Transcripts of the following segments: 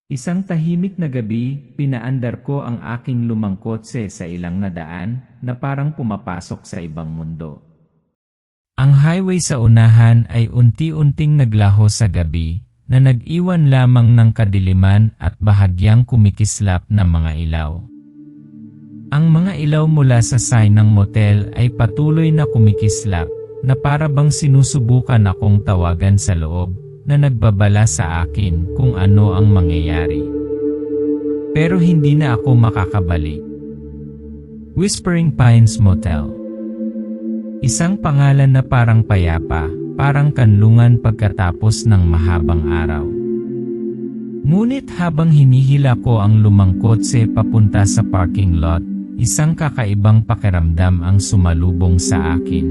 Isang tahimik na gabi, pinaandar ko ang aking lumang kotse sa ilang nadaan na parang pumapasok sa ibang mundo. Ang highway sa unahan ay unti-unting naglaho sa gabi na nag-iwan lamang ng kadiliman at bahagyang kumikislap na mga ilaw. Ang mga ilaw mula sa sign ng motel ay patuloy na kumikislap na para bang sinusubukan akong tawagan sa loob na nagbabala sa akin kung ano ang mangyayari. Pero hindi na ako makakabalik. Whispering Pines Motel. Isang pangalan na parang payapa, parang kanlungan pagkatapos ng mahabang araw. Ngunit habang hinihila ko ang lumang kotse papunta sa parking lot, isang kakaibang pakiramdam ang sumalubong sa akin.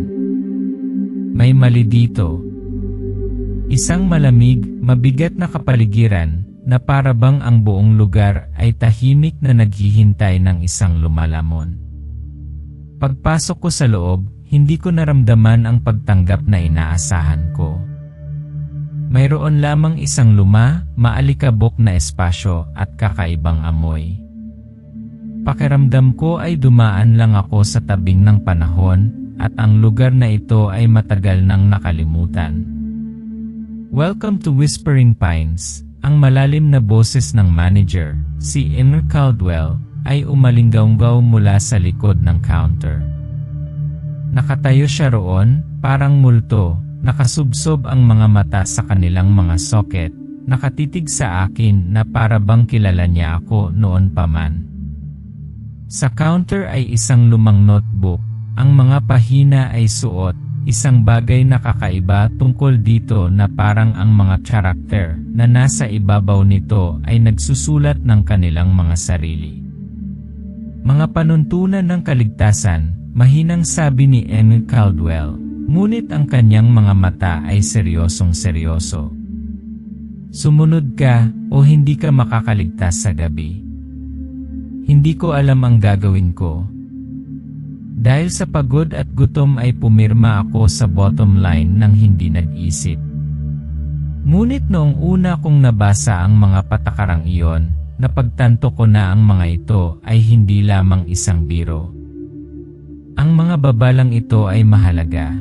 May mali dito. Isang malamig, mabigat na kapaligiran na para bang ang buong lugar ay tahimik na naghihintay ng isang lumalamon. Pagpasok ko sa loob, hindi ko naramdaman ang pagtanggap na inaasahan ko. Mayroon lamang isang luma, maalikabok na espasyo at kakaibang amoy. Pakiramdam ko ay dumaan lang ako sa tabing ng panahon at ang lugar na ito ay matagal nang nakalimutan. Welcome to Whispering Pines. Ang malalim na boses ng manager, si Enric Caldwell, ay umalinggaw-gaw mula sa likod ng counter. Nakatayo siya roon, parang multo, nakasubsob ang mga mata sa kanilang mga socket, nakatitig sa akin na para bang kilala niya ako noon pa man. Sa counter ay isang lumang notebook, ang mga pahina ay suot, isang bagay na kakaiba tungkol dito na parang ang mga karakter na nasa ibabaw nito ay nagsusulat ng kanilang mga sarili. Mga panuntunan ng kaligtasan, mahinang sabi ni Enric Caldwell, ngunit ang kanyang mga mata ay seryosong-seryoso. Sumunod ka o hindi ka makakaligtas sa gabi. Hindi ko alam ang gagawin ko. Dahil sa pagod at gutom ay pumirma ako sa bottom line nang hindi nag-isip. Ngunit noong una kong nabasa ang mga patakarang iyon, napagtanto ko na ang mga ito ay hindi lamang isang biro. Ang mga babalang ito ay mahalaga.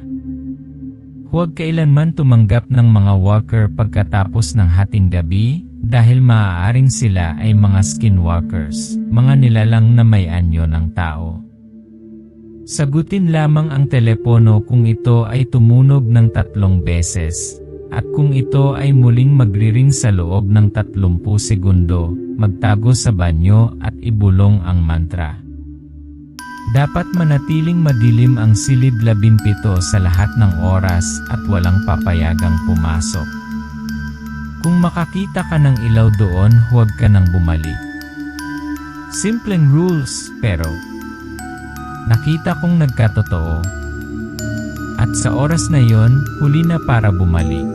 Huwag kailanman tumanggap ng mga walker pagkatapos ng hating gabi dahil maaaring sila ay mga skinwalkers, mga nilalang na may anyo ng tao. Sagutin lamang ang telepono kung ito ay tumunog ng 3 beses, at kung ito ay muling magriring sa loob ng 30 segundo, magtago sa banyo at ibulong ang mantra. Dapat manatiling madilim ang silid 17 sa lahat ng oras at walang papayagang pumasok. Kung makakita ka ng ilaw doon, huwag ka nang bumalik. Simpleng rules, pero nakita kong nagkatotoo. At sa oras na yon, huli na para bumalik.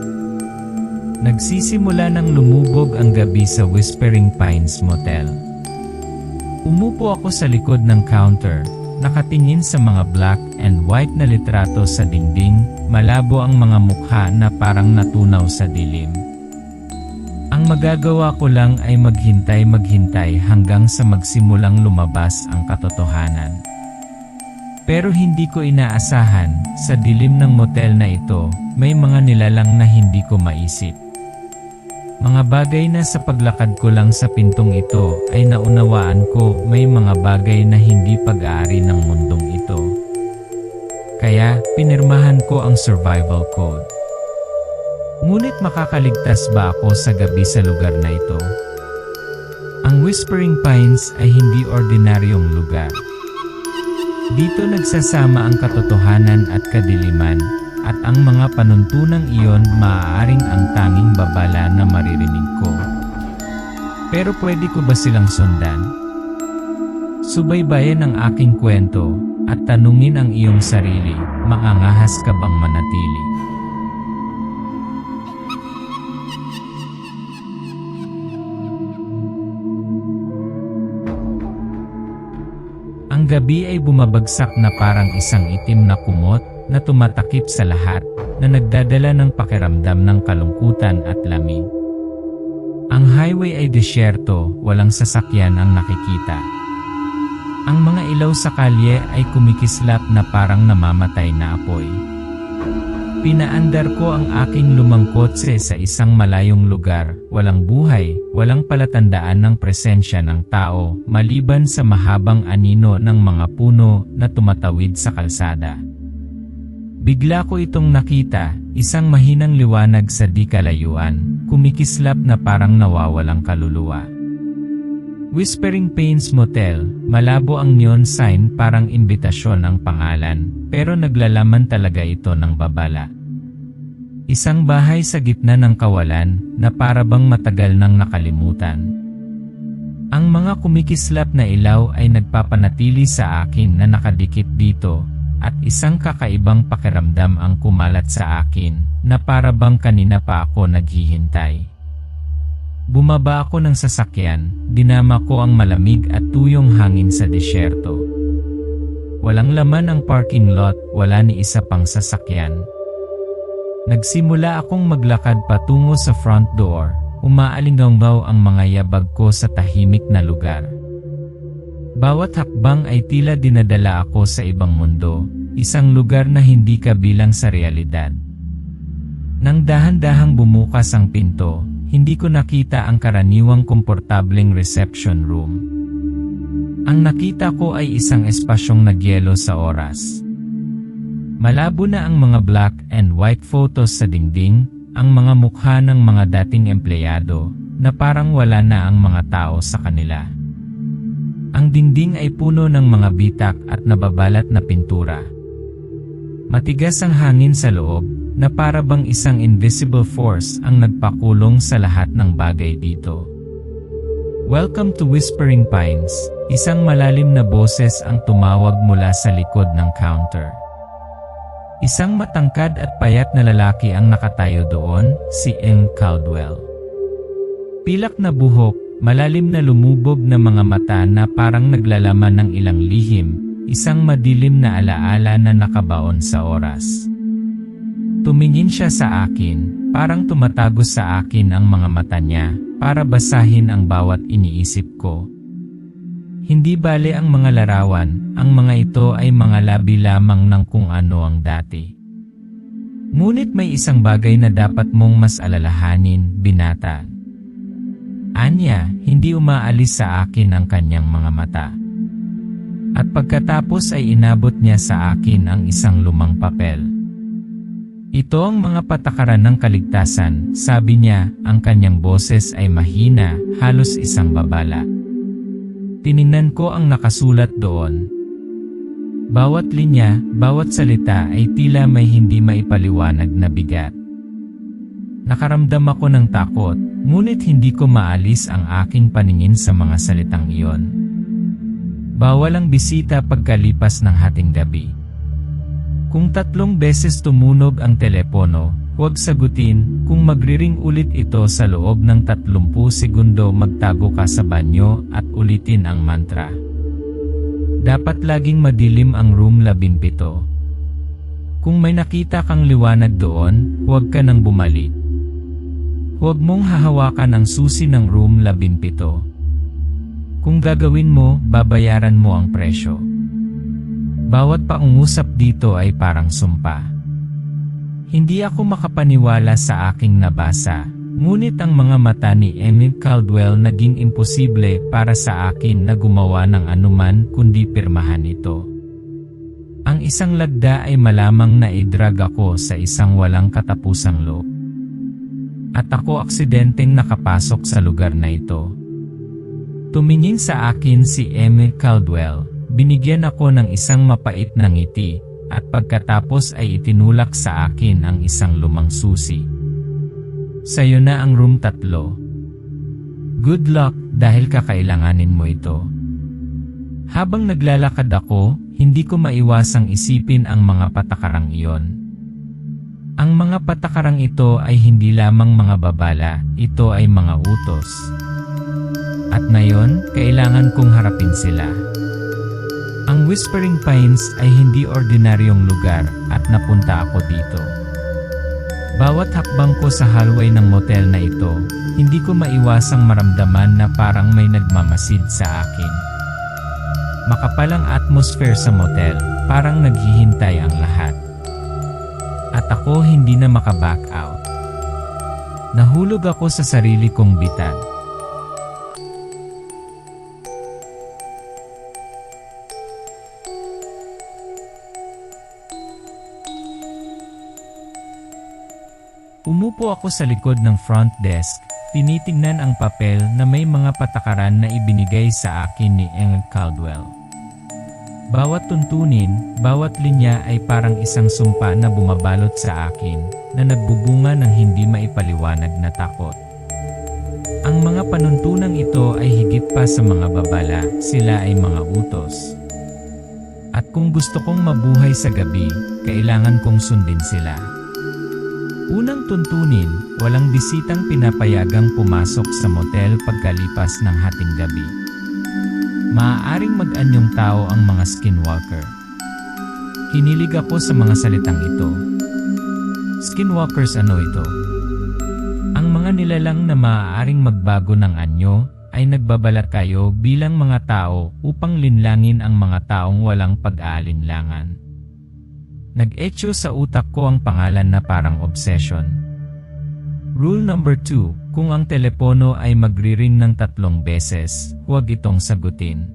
Nagsisimula ng lumubog ang gabi sa Whispering Pines Motel. Umupo ako sa likod ng counter, nakatingin sa mga black and white na litrato sa dingding, malabo ang mga mukha na parang natunaw sa dilim. Ang magagawa ko lang ay maghintay hanggang sa magsimulang lumabas ang katotohanan. Pero hindi ko inaasahan, sa dilim ng motel na ito, may mga nilalang na hindi ko maisip. Mga bagay na sa paglakad ko lang sa pintong ito ay naunawaan ko may mga bagay na hindi pag-aari ng mundong ito. Kaya, pinirmahan ko ang survival code. Ngunit makakaligtas ba ako sa gabi sa lugar na ito? Ang Whispering Pines ay hindi ordinaryong lugar. Dito nagsasama ang katotohanan at kadiliman, at ang mga panuntunang iyon maaaring ang tanging babala na maririnig ko. Pero pwede ko ba silang sundan? Subaybayan ang aking kwento, at tanungin ang iyong sarili, maangahas ka bang manatili? Ang gabi ay bumabagsak na parang isang itim na kumot na tumatakip sa lahat, na nagdadala ng pakiramdam ng kalungkutan at lamig. Ang highway ay disyerto, walang sasakyan ang nakikita. Ang mga ilaw sa kalye ay kumikislap na parang namamatay na apoy. Pinaandar ko ang aking lumang kotse sa isang malayong lugar, walang buhay, walang palatandaan ng presensya ng tao, maliban sa mahabang anino ng mga puno na tumatawid sa kalsada. Bigla ko itong nakita, isang mahinang liwanag sa di kalayuan, kumikislap na parang nawawalang kaluluwa. Whispering Pines Motel, malabo ang neon sign parang imbitasyon ang pangalan, pero naglalaman talaga ito ng babala. Isang bahay sa gitna ng kawalan na parabang matagal nang nakalimutan. Ang mga kumikislap na ilaw ay nagpapanatili sa akin na nakadikit dito, at isang kakaibang pakiramdam ang kumalat sa akin na parabang kanina pa ako naghihintay. Bumaba ako ng sasakyan, dinama ko ang malamig at tuyong hangin sa disyerto. Walang laman ang parking lot, wala ni isa pang sasakyan. Nagsimula akong maglakad patungo sa front door, umaalinggaw ang mga yabag ko sa tahimik na lugar. Bawat hakbang ay tila dinadala ako sa ibang mundo, isang lugar na hindi kabilang sa realidad. Nang dahan-dahang bumukas ang pinto, hindi ko nakita ang karaniwang komportableng reception room. Ang nakita ko ay isang espasyong nagyelo sa oras. Malabo na ang mga black and white photos sa dingding, ang mga mukha ng mga dating empleyado, na parang wala na ang mga tao sa kanila. Ang dingding ay puno ng mga bitak at nababalat na pintura. Matigas ang hangin sa loob, na para bang isang invisible force ang nagpakulong sa lahat ng bagay dito. Welcome to Whispering Pines, isang malalim na boses ang tumawag mula sa likod ng counter. Isang matangkad at payat na lalaki ang nakatayo doon, si M. Caldwell. Pilak na buhok, malalim na lumubog na mga mata na parang naglalaman ng ilang lihim, isang madilim na alaala na nakabaon sa oras. Tumingin siya sa akin, parang tumatagos sa akin ang mga mata niya, para basahin ang bawat iniisip ko. Hindi bale ang mga larawan, ang mga ito ay mga labi lamang ng kung ano ang dati. Ngunit may isang bagay na dapat mong mas alalahanin, binata. Anya, hindi umaalis sa akin ang kanyang mga mata. At pagkatapos ay inabot niya sa akin ang isang lumang papel. Ito ang mga patakaran ng kaligtasan, sabi niya, ang kanyang boses ay mahina, halos isang babala. Tiningnan ko ang nakasulat doon. Bawat linya, bawat salita ay tila may hindi maipaliwanag na bigat. Nakaramdam ako ng takot, ngunit hindi ko maalis ang aking paningin sa mga salitang iyon. Bawal ang bisita pagkalipas ng hating gabi. Kung 3 beses tumunog ang telepono, huwag sagutin. Kung magriring ulit ito sa loob ng 30 segundo, magtago ka sa banyo at ulitin ang mantra. Dapat laging madilim ang room 17. Kung may nakita kang liwanag doon, huwag ka nang bumalik. Huwag mong hahawakan ang susi ng room 17. Kung gagawin mo, babayaran mo ang presyo. Bawat paungusap dito ay parang sumpa. Hindi ako makapaniwala sa aking nabasa, ngunit ang mga mata ni Emil Caldwell naging imposible para sa akin na gumawa ng anuman kundi pirmahan ito. Ang isang lagda ay malamang na idrag ako sa isang walang katapusang loob. At ako aksidenteng nakapasok sa lugar na ito. Tumingin sa akin si Emil Caldwell. Binigyan ako ng isang mapait na ngiti, at pagkatapos ay itinulak sa akin ang isang lumang susi. Sa'yo na ang room 3. Good luck, dahil kakailanganin mo ito. Habang naglalakad ako, hindi ko maiwasang isipin ang mga patakarang iyon. Ang mga patakarang ito ay hindi lamang mga babala, ito ay mga utos. At ngayon, kailangan kong harapin sila. Ang Whispering Pines ay hindi ordinaryong lugar at napunta ako dito. Bawat hakbang ko sa hallway ng motel na ito, hindi ko maiwasang maramdaman na parang may nagmamasid sa akin. Makapal ang atmosphere sa motel, parang naghihintay ang lahat. At ako hindi na makaback out. Nahulog ako sa sarili kong bitag. Umupo ako sa likod ng front desk, tinitingnan ang papel na may mga patakaran na ibinigay sa akin ni Engel Caldwell. Bawat tuntunin, bawat linya ay parang isang sumpa na bumabalot sa akin, na nagbubunga ng hindi maipaliwanag na takot. Ang mga panuntunang ito ay higit pa sa mga babala, sila ay mga utos. At kung gusto kong mabuhay sa gabi, kailangan kong sundin sila. Unang tuntunin, walang bisitang pinapayagang pumasok sa motel pagkalipas ng hating gabi. Maaaring mag-anyong tao ang mga skinwalker. Hinilig ako sa mga salitang ito. Skinwalkers ano ito? Ang mga nilalang na maaaring magbago ng anyo ay nagbabalat kayo bilang mga tao upang linlangin ang mga taong walang pag-aalinlangan. Nag-etyo sa utak ko ang pangalan na parang obsession. Rule number 2, kung ang telepono ay magriring ng 3 beses, huwag itong sagutin.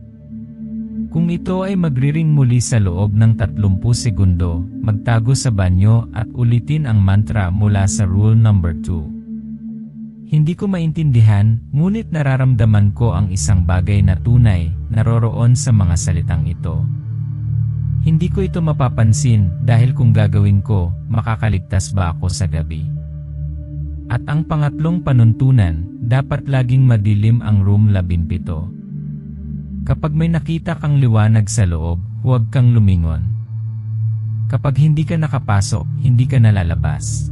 Kung ito ay magriring muli sa loob ng 30 segundo, magtago sa banyo at ulitin ang mantra mula sa rule number 2. Hindi ko maintindihan, ngunit nararamdaman ko ang isang bagay na tunay, naroroon sa mga salitang ito. Hindi ko ito mapapansin dahil kung gagawin ko, makakaligtas ba ako sa gabi? At ang pangatlong panuntunan, dapat laging madilim ang room 17. Kapag may nakita kang liwanag sa loob, huwag kang lumingon. Kapag hindi ka nakapasok, hindi ka nalalabas.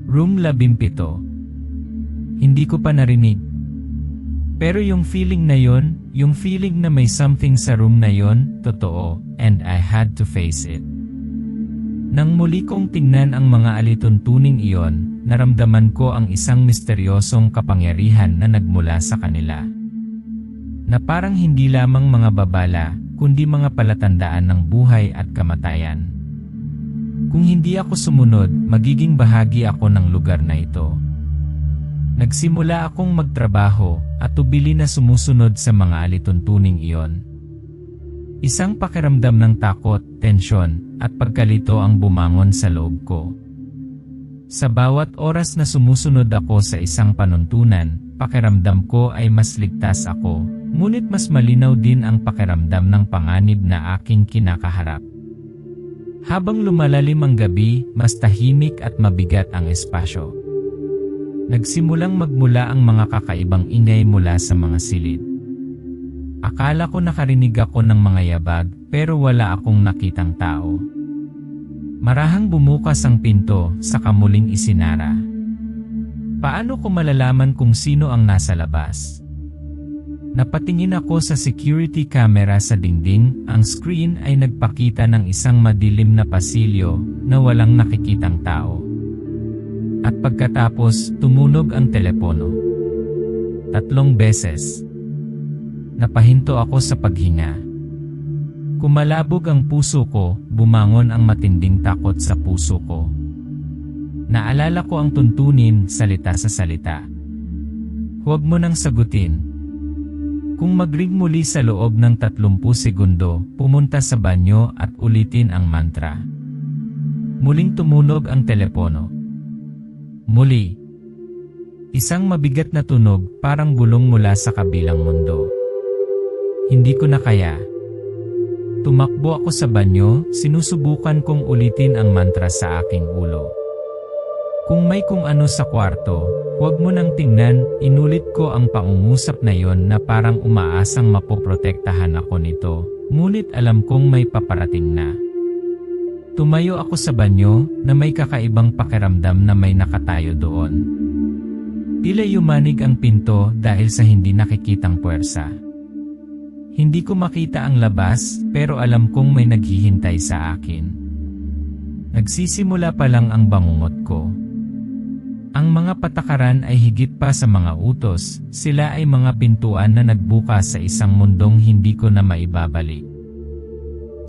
Room 17. Hindi ko pa narinig. Pero yung feeling na yon, yung feeling na may something sa room na yon, totoo, and I had to face it. Nang muli kong tingnan ang mga alituntuning iyon, naramdaman ko ang isang misteryosong kapangyarihan na nagmula sa kanila. Na parang hindi lamang mga babala, kundi mga palatandaan ng buhay at kamatayan. Kung hindi ako sumunod, magiging bahagi ako ng lugar na ito. Nagsimula akong magtrabaho at tubili na sumusunod sa mga alituntuning iyon. Isang pakiramdam ng takot, tensyon, at pagkalito ang bumangon sa loob ko. Sa bawat oras na sumusunod ako sa isang panuntunan, pakiramdam ko ay mas ligtas ako, ngunit mas malinaw din ang pakiramdam ng panganib na aking kinakaharap. Habang lumalalim ang gabi, mas tahimik at mabigat ang espasyo. Nagsimulang magmula ang mga kakaibang ingay mula sa mga silid. Akala ko nakarinig ako ng mga yabag, pero wala akong nakitang tao. Marahang bumukas ang pinto, saka muling isinara. Paano ko malalaman kung sino ang nasa labas? Napatingin ako sa security camera sa dingding, ang screen ay nagpakita ng isang madilim na pasilyo na walang nakikitang tao. At pagkatapos, tumunog ang telepono. 3 beses. Napahinto ako sa paghinga. Kumalabog ang puso ko, bumangon ang matinding takot sa puso ko. Naalala ko ang tuntunin, salita sa salita. Huwag mo nang sagutin. Kung mag-ring muli sa loob ng 30 segundo, pumunta sa banyo at ulitin ang mantra. Muling tumunog ang telepono. Muli. Isang mabigat na tunog, parang bulong mula sa kabilang mundo. Hindi ko na kaya. Tumakbo ako sa banyo, sinusubukan kong ulitin ang mantra sa aking ulo. Kung may kung ano sa kwarto, huwag mo nang tingnan, inulit ko ang pangungusap na yon na parang umaasang mapoprotektahan ako nito, ngunit alam kong may paparating na. Tumayo ako sa banyo na may kakaibang pakiramdam na may nakatayo doon. Tila yumanig ang pinto dahil sa hindi nakikitang puwersa. Hindi ko makita ang labas pero alam kong may naghihintay sa akin. Nagsisimula pa lang ang bangungot ko. Ang mga patakaran ay higit pa sa mga utos, sila ay mga pintuan na nagbukas sa isang mundong hindi ko na maibabalik.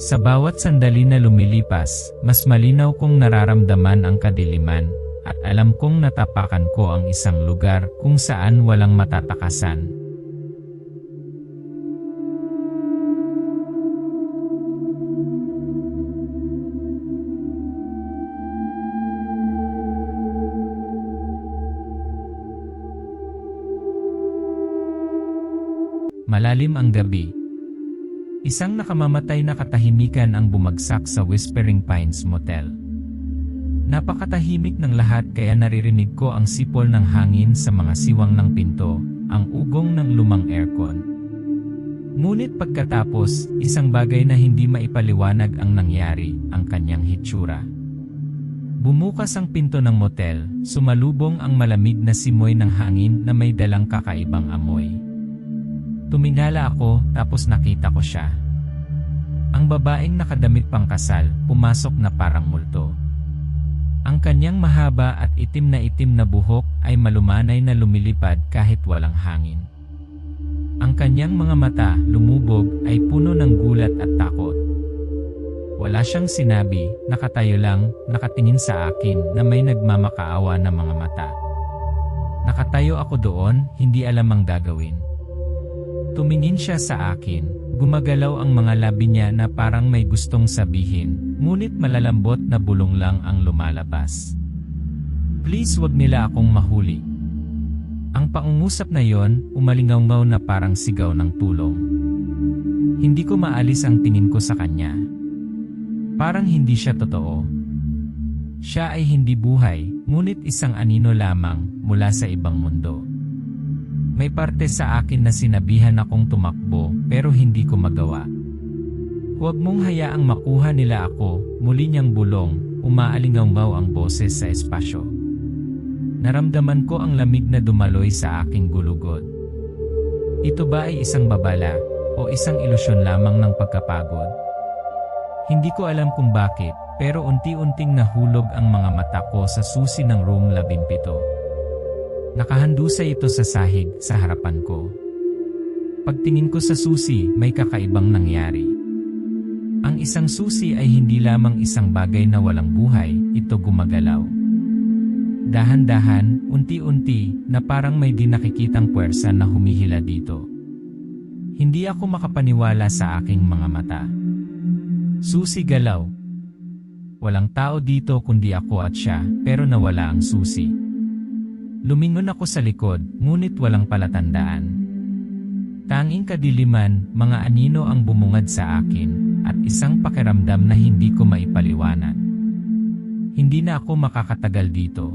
Sa bawat sandali na lumilipas, mas malinaw kong nararamdaman ang kadiliman, at alam kong natapakan ko ang isang lugar kung saan walang matatakasan. Malalim ang gabi. Isang nakamamatay na katahimikan ang bumagsak sa Whispering Pines Motel. Napakatahimik ng lahat kaya naririnig ko ang sipol ng hangin sa mga siwang ng pinto, ang ugong ng lumang aircon. Ngunit pagkatapos, isang bagay na hindi maipaliwanag ang nangyari, ang kanyang hitsura. Bumukas ang pinto ng motel, sumalubong ang malamig na simoy ng hangin na may dalang kakaibang amoy. Tumingala ako tapos nakita ko siya. Ang babaeng nakadamit pang kasal, pumasok na parang multo. Ang kanyang mahaba at itim na buhok ay malumanay na lumilipad kahit walang hangin. Ang kanyang mga mata, lumubog, ay puno ng gulat at takot. Wala siyang sinabi, nakatayo lang, nakatingin sa akin na may nagmamakaawa na mga mata. Nakatayo ako doon, hindi alam ang gagawin. Tumingin siya sa akin, gumagalaw ang mga labi niya na parang may gustong sabihin, ngunit malalambot na bulong lang ang lumalabas. Please wag nila akong mahuli. Ang pangungusap na yon, umalingaw-ngaw na parang sigaw ng tulong. Hindi ko maalis ang tingin ko sa kanya. Parang hindi siya totoo. Siya ay hindi buhay, ngunit isang anino lamang mula sa ibang mundo. May parte sa akin na sinabihan akong tumakbo pero hindi ko magawa. Huwag mong hayaang makuha nila ako, muli niyang bulong, umaalingaw-ngaw ang boses sa espasyo. Naramdaman ko ang lamig na dumaloy sa aking gulugod. Ito ba ay isang babala o isang ilusyon lamang ng pagkapagod? Hindi ko alam kung bakit, pero unti-unting nahulog ang mga mata ko sa susi ng room 17. Nakahandusay ito sa sahig sa harapan ko. Pagtingin ko sa susi, may kakaibang nangyari. Ang isang susi ay hindi lamang isang bagay na walang buhay, ito gumagalaw. Dahan-dahan, unti-unti, na parang may di nakikitang puwersa na humihila dito. Hindi ako makapaniwala sa aking mga mata. Susi galaw. Walang tao dito kundi ako at siya, pero nawala ang susi. Lumingon ako sa likod, ngunit walang palatandaan. Tanging kadiliman, mga anino ang bumungad sa akin, at isang pakiramdam na hindi ko maipaliwanag. Hindi na ako makakatagal dito.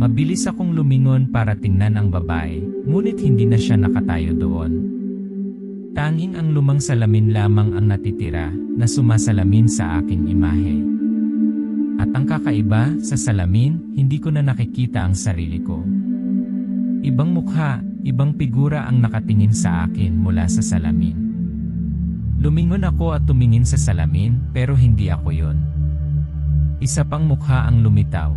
Mabilis akong lumingon para tingnan ang babae, ngunit hindi na siya nakatayo doon. Tanging ang lumang salamin lamang ang natitira, na sumasalamin sa aking imahe. At ang kakaiba, sa salamin, hindi ko na nakikita ang sarili ko. Ibang mukha, ibang figura ang nakatingin sa akin mula sa salamin. Lumingon ako at tumingin sa salamin, pero hindi ako yon. Isa pang mukha ang lumitaw.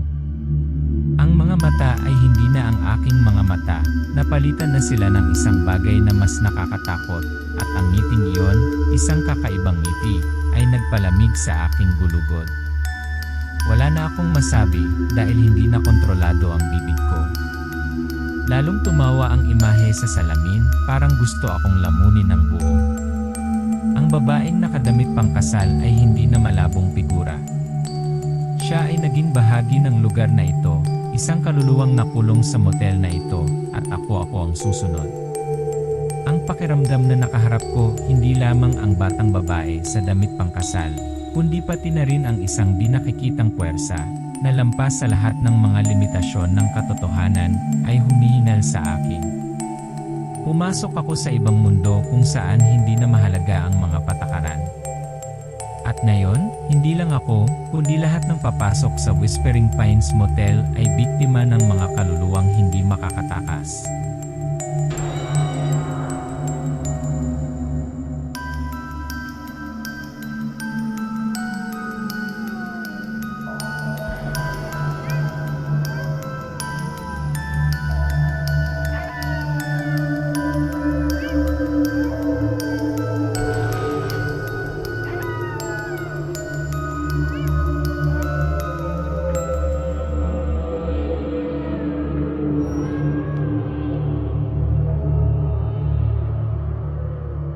Ang mga mata ay hindi na ang aking mga mata, napalitan na sila ng isang bagay na mas nakakatakot, at ang ngiting iyon, isang kakaibang ngiti, ay nagpalamig sa aking gulugod. Wala na akong masabi dahil hindi na kontrolado ang bibig ko. Lalong tumawa ang imahe sa salamin, parang gusto akong lamunin ng buo. Ang babaeng nakadamit pang kasal ay hindi na malabong figura. Siya ay naging bahagi ng lugar na ito, isang kaluluwang nakulong sa motel na ito, at ako ang susunod. Ang pakiramdam na nakaharap ko, hindi lamang ang batang babae sa damit pang kasal, kundi pati na rin ang isang di nakikitang puwersa, na lampas sa lahat ng mga limitasyon ng katotohanan, ay humihingal sa akin. Pumasok ako sa ibang mundo kung saan hindi na mahalaga ang mga patakaran. At ngayon, hindi lang ako, kundi lahat ng papasok sa Whispering Pines Motel ay biktima ng mga kaluluwang hindi makakatakas.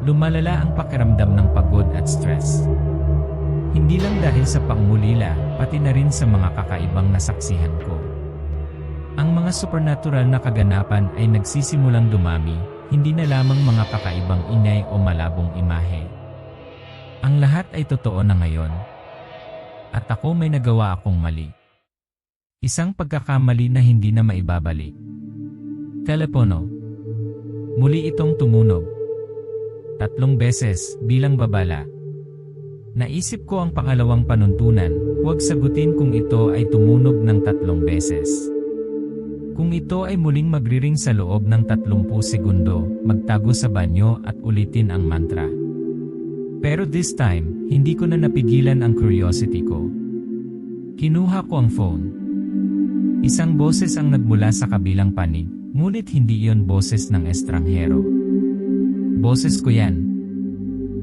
Lumalala ang pakiramdam ng pagod at stress. Hindi lang dahil sa pangulila, pati na rin sa mga kakaibang nasaksihan ko. Ang mga supernatural na kaganapan ay nagsisimulang dumami, hindi na lamang mga kakaibang ingay o malabong imahe. Ang lahat ay totoo na ngayon. At ako may nagawa akong mali. Isang pagkakamali na hindi na maibabalik. Telepono. Muli itong tumunog. 3 beses bilang babala. Naisip ko ang pangalawang panuntunan, huwag sagutin kung ito ay tumunog ng 3 beses. Kung ito ay muling magriring sa loob ng 30 segundo, magtago sa banyo at ulitin ang mantra. Pero this time, hindi ko na napigilan ang curiosity ko. Kinuha ko ang phone. Isang boses ang nagmula sa kabilang panig, ngunit hindi iyon boses ng estranghero. Boses ko yan.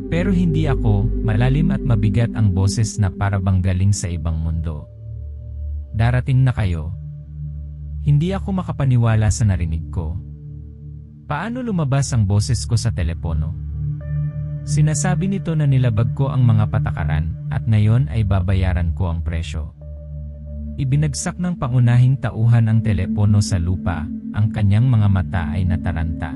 Pero hindi ako, malalim at mabigat ang boses na para bang galing sa ibang mundo. Darating na kayo. Hindi ako makapaniwala sa narinig ko. Paano lumabas ang boses ko sa telepono? Sinasabi nito na nilabag ko ang mga patakaran at ngayon ay babayaran ko ang presyo. Ibinagsak ng pangunahing tauhan ang telepono sa lupa, ang kanyang mga mata ay nataranta.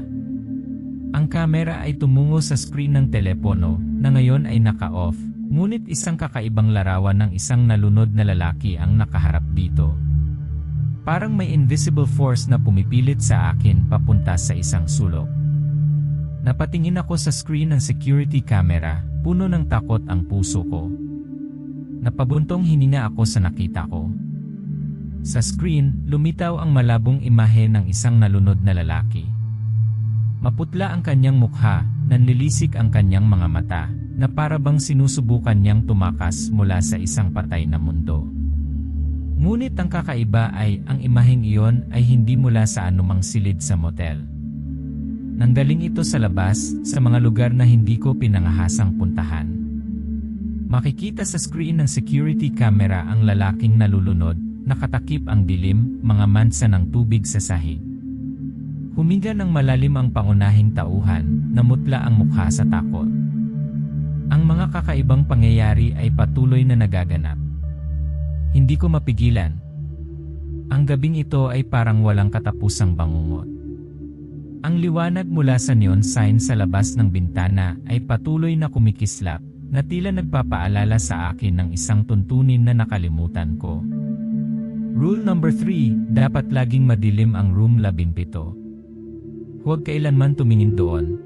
Ang kamera ay tumungo sa screen ng telepono na ngayon ay naka-off, ngunit isang kakaibang larawan ng isang nalunod na lalaki ang nakaharap dito. Parang may invisible force na pumipilit sa akin papunta sa isang sulok. Napatingin ako sa screen ng security camera, puno ng takot ang puso ko. Napabuntong hininga ako sa nakita ko. Sa screen, lumitaw ang malabong imahe ng isang nalunod na lalaki. Maputla ang kanyang mukha, nanlilisik ang kanyang mga mata, na para bang sinusubukan niyang tumakas mula sa isang patay na mundo. Ngunit ang kakaiba ay, ang imaheng iyon ay hindi mula sa anumang silid sa motel. Nanggaling ito sa labas, sa mga lugar na hindi ko pinangahasang puntahan. Makikita sa screen ng security camera ang lalaking nalulunod, nakatakip ang dilim, mga mansa ng tubig sa sahig. Huminga ng malalim ang pangunahing tauhan, namutla ang mukha sa takot. Ang mga kakaibang pangyayari ay patuloy na nagaganap. Hindi ko mapigilan. Ang gabing ito ay parang walang katapusang bangungot. Ang liwanag mula sa neon sign sa labas ng bintana ay patuloy na kumikislap, na tila nagpapaalala sa akin ng isang tuntunin na nakalimutan ko. Rule number 3, dapat laging madilim ang room 17. Huwag kailanman tumingin doon.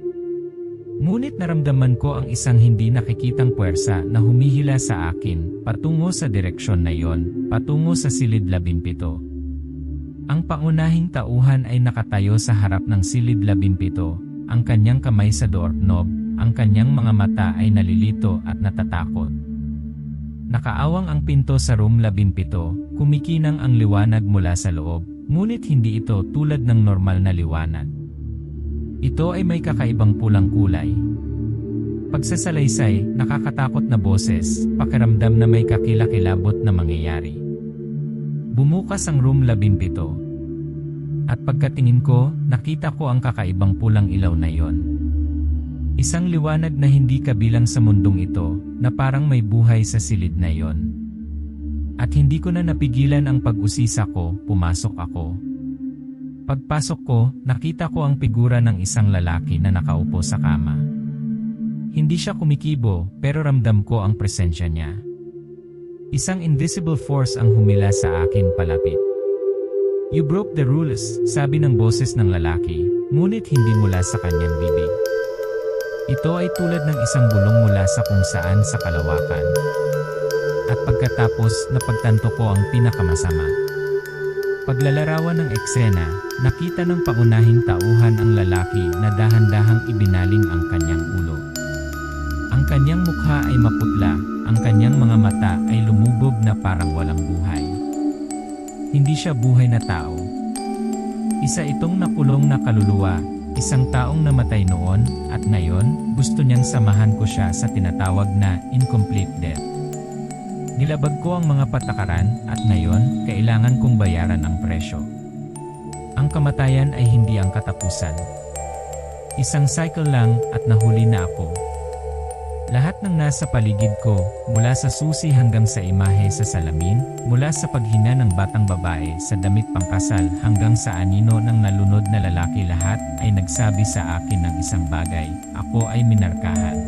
Ngunit naramdaman ko ang isang hindi nakikitang puwersa na humihila sa akin, patungo sa direksyon na iyon, patungo sa silid 17. Ang pangunahing tauhan ay nakatayo sa harap ng silid 17, ang kanyang kamay sa doorknob, ang kanyang mga mata ay nalilito at natatakot. Nakaawang ang pinto sa room 17, kumikinang ang liwanag mula sa loob, ngunit hindi ito tulad ng normal na liwanag. Ito ay may kakaibang pulang kulay. Pagsasalaysay, nakakatakot na boses, pakiramdam na may kakilakilabot na mangyayari. Bumukas ang room 17. At pagkatingin ko, nakita ko ang kakaibang pulang ilaw na iyon. Isang liwanag na hindi kabilang sa mundong ito, na parang may buhay sa silid na iyon. At hindi ko na napigilan ang pag-usisa ko, pumasok ako. Pagpasok ko, nakita ko ang figura ng isang lalaki na nakaupo sa kama. Hindi siya kumikibo, pero ramdam ko ang presensya niya. Isang invisible force ang humila sa akin palapit. You broke the rules, sabi ng boses ng lalaki, ngunit hindi mula sa kanyang bibig. Ito ay tulad ng isang bulong mula sa kung saan sa kalawakan. At pagkatapos, napagtanto ko ang pinakamasama. Paglalarawan ng eksena, nakita ng pangunahing tauhan ang lalaki na dahan-dahang ibinaling ang kanyang ulo. Ang kanyang mukha ay maputla, ang kanyang mga mata ay lumubog na parang walang buhay. Hindi siya buhay na tao. Isa itong nakulong na kaluluwa, isang taong namatay noon, at ngayon, gusto niyang samahan ko siya sa tinatawag na incomplete death. Nilabag ko ang mga patakaran at ngayon, kailangan kong bayaran ang presyo. Ang kamatayan ay hindi ang katapusan. Isang cycle lang at nahuli na ako. Lahat ng nasa paligid ko, mula sa susi hanggang sa imahe sa salamin, mula sa paghina ng batang babae sa damit pangkasal hanggang sa anino ng nalunod na lalaki, lahat ay nagsabi sa akin ng isang bagay: ako ay minarkahan.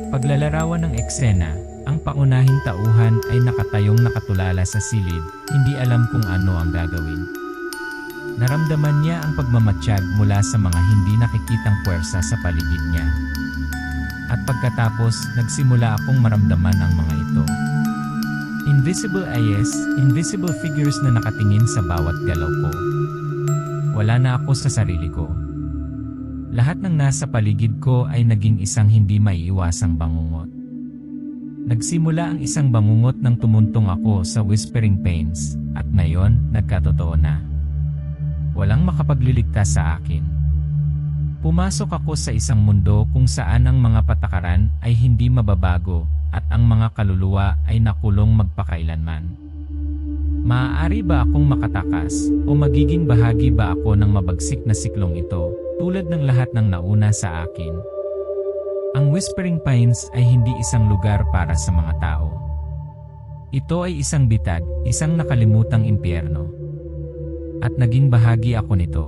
Paglalarawan ng eksena, ang pangunahing tauhan ay nakatayong nakatulala sa silid, hindi alam kung ano ang gagawin. Naramdaman niya ang pagmamatsyag mula sa mga hindi nakikitang puwersa sa paligid niya. At pagkatapos, nagsimula akong maramdaman ang mga ito. Invisible eyes, invisible figures na nakatingin sa bawat galaw ko. Wala na ako sa sarili ko. Lahat ng nasa paligid ko ay naging isang hindi maiiwasang bangungot. Nagsimula ang isang bangungot nang tumuntong ako sa Whispering Pains, at ngayon, nagkatotoo na. Walang makapagliligtas sa akin. Pumasok ako sa isang mundo kung saan ang mga patakaran ay hindi mababago at ang mga kaluluwa ay nakulong magpakailanman. Maaari ba akong makatakas o magiging bahagi ba ako ng mabagsik na siklong ito tulad ng lahat ng nauna sa akin? Ang Whispering Pines ay hindi isang lugar para sa mga tao. Ito ay isang bitag, isang nakalimutang impyerno. At naging bahagi ako nito.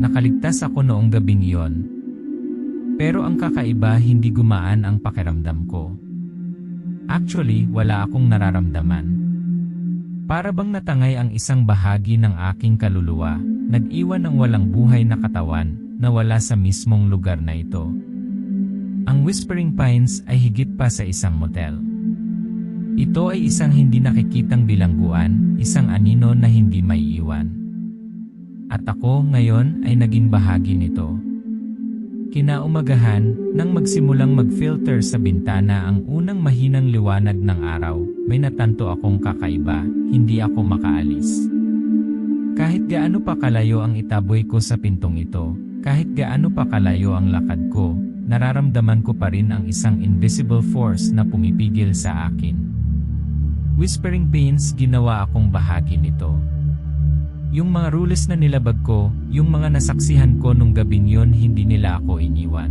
Nakaligtas ako noong gabing iyon. Pero ang kakaiba, hindi gumaan ang pakiramdam ko. Actually, wala akong nararamdaman. Para bang natangay ang isang bahagi ng aking kaluluwa, nag-iwan ng walang buhay na katawan na wala sa mismong lugar na ito. Ang Whispering Pines ay higit pa sa isang motel. Ito ay isang hindi nakikitang bilangguan, isang anino na hindi maiiwan. At ako ngayon ay naging bahagi nito. Kinaumagahan, nang magsimulang mag-filter sa bintana ang unang mahinang liwanag ng araw, may natanto akong kakaiba, hindi ako makaalis. Kahit gaano pa kalayo ang itaboy ko sa pintong ito, kahit gaano pa kalayo ang lakad ko, nararamdaman ko pa rin ang isang invisible force na pumipigil sa akin. Whispering Pines, ginawa akong bahagi nito. Yung mga rules na nilabag ko, yung mga nasaksihan ko nung gabing yon, hindi nila ako iniwan.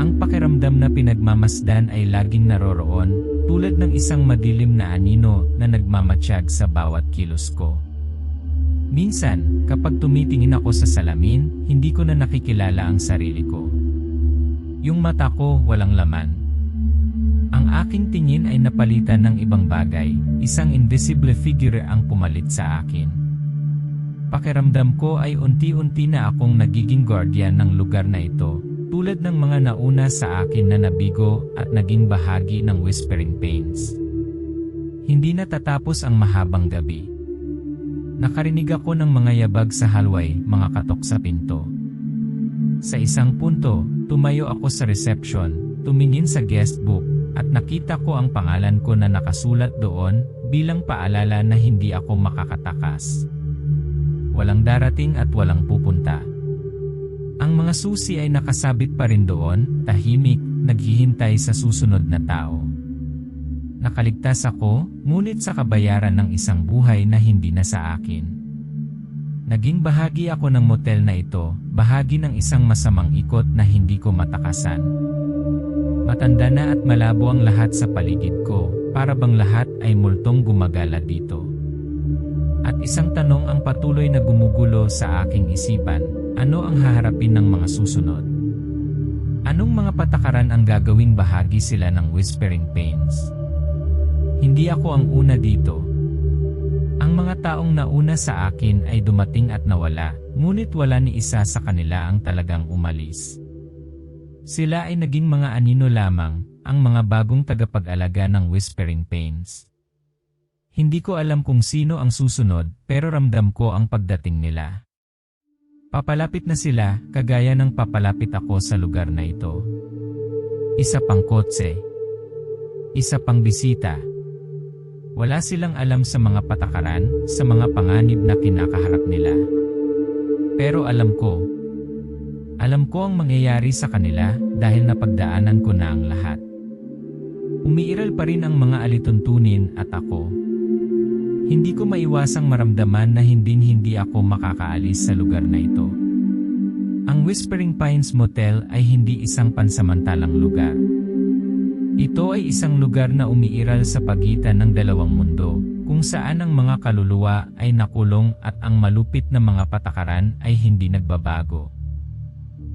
Ang pakiramdam na pinagmamasdan ay laging naroroon, tulad ng isang madilim na anino na nagmamatsyag sa bawat kilos ko. Minsan, kapag tumitingin ako sa salamin, hindi ko na nakikilala ang sarili ko. Yung mata ko walang laman. Ang aking tingin ay napalitan ng ibang bagay, isang invisible figure ang pumalit sa akin. Pakiramdam ko ay unti-unti na akong nagiging guardian ng lugar na ito, tulad ng mga nauna sa akin na nabigo at naging bahagi ng Whispering Pines. Hindi natatapos ang mahabang gabi. Nakarinig ako ng mga yabag sa hallway, mga katok sa pinto. Sa isang punto, tumayo ako sa reception, tumingin sa guest book, at nakita ko ang pangalan ko na nakasulat doon, bilang paalala na hindi ako makakatakas. Walang darating at walang pupunta. Ang mga susi ay nakasabit pa rin doon, tahimik, naghihintay sa susunod na tao. Nakaligtas ako, ngunit sa kabayaran ng isang buhay na hindi na sa akin. Naging bahagi ako ng motel na ito, bahagi ng isang masamang ikot na hindi ko matakasan. Matanda na at malabo ang lahat sa paligid ko, para bang lahat ay multong gumagala dito. At isang tanong ang patuloy na gumugulo sa aking isipan, ano ang haharapin ng mga susunod? Anong mga patakaran ang gagawing bahagi sila ng Whispering Pains? Hindi ako ang una dito. Ang mga taong nauna sa akin ay dumating at nawala, ngunit wala ni isa sa kanila ang talagang umalis. Sila ay naging mga anino lamang, ang mga bagong tagapag-alaga ng Whispering Pains. Hindi ko alam kung sino ang susunod, pero ramdam ko ang pagdating nila. Papalapit na sila, kagaya ng papalapit ako sa lugar na ito. Isa pang kotse. Isa pang bisita. Wala silang alam sa mga patakaran, sa mga panganib na kinakaharap nila. Pero alam ko ang mangyayari sa kanila dahil napagdaanan ko na ang lahat. Umiiral pa rin ang mga alituntunin at ako. Hindi ko maiwasang maramdaman na hindi ako makakaalis sa lugar na ito. Ang Whispering Pines Motel ay hindi isang pansamantalang lugar. Ito ay isang lugar na umiiral sa pagitan ng dalawang mundo, kung saan ang mga kaluluwa ay nakulong at ang malupit na mga patakaran ay hindi nagbabago.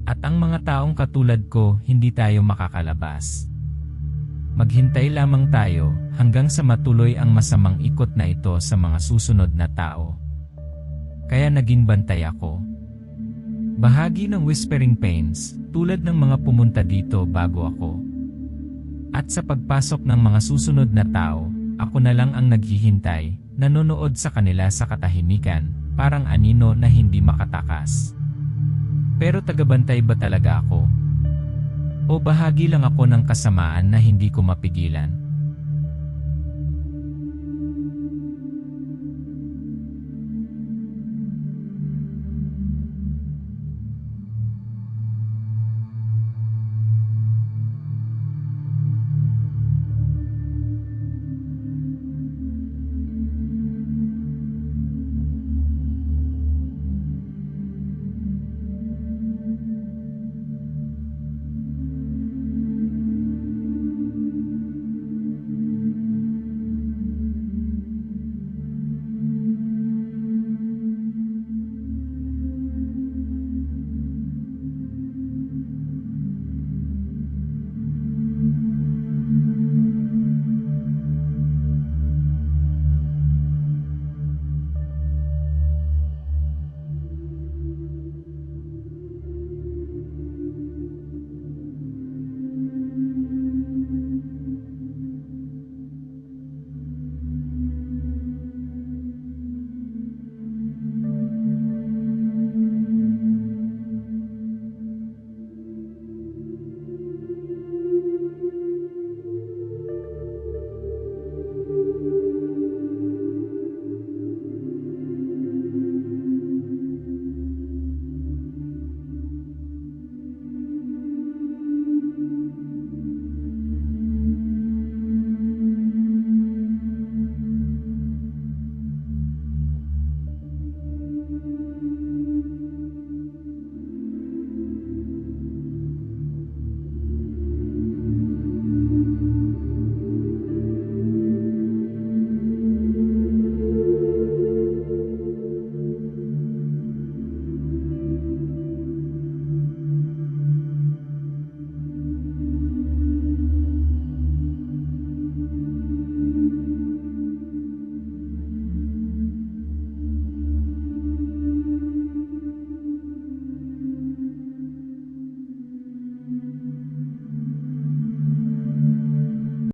At ang mga taong katulad ko, hindi tayo makakalabas. Maghintay lamang tayo hanggang sa matuloy ang masamang ikot na ito sa mga susunod na tao. Kaya naging bantay ako. Bahagi ng Whispering Pains, tulad ng mga pumunta dito bago ako. At sa pagpasok ng mga susunod na tao, ako na lang ang naghihintay, nanonood sa kanila sa katahimikan, parang anino na hindi makatakas. Pero tagabantay ba talaga ako? O bahagi lang ako ng kasamaan na hindi ko mapigilan?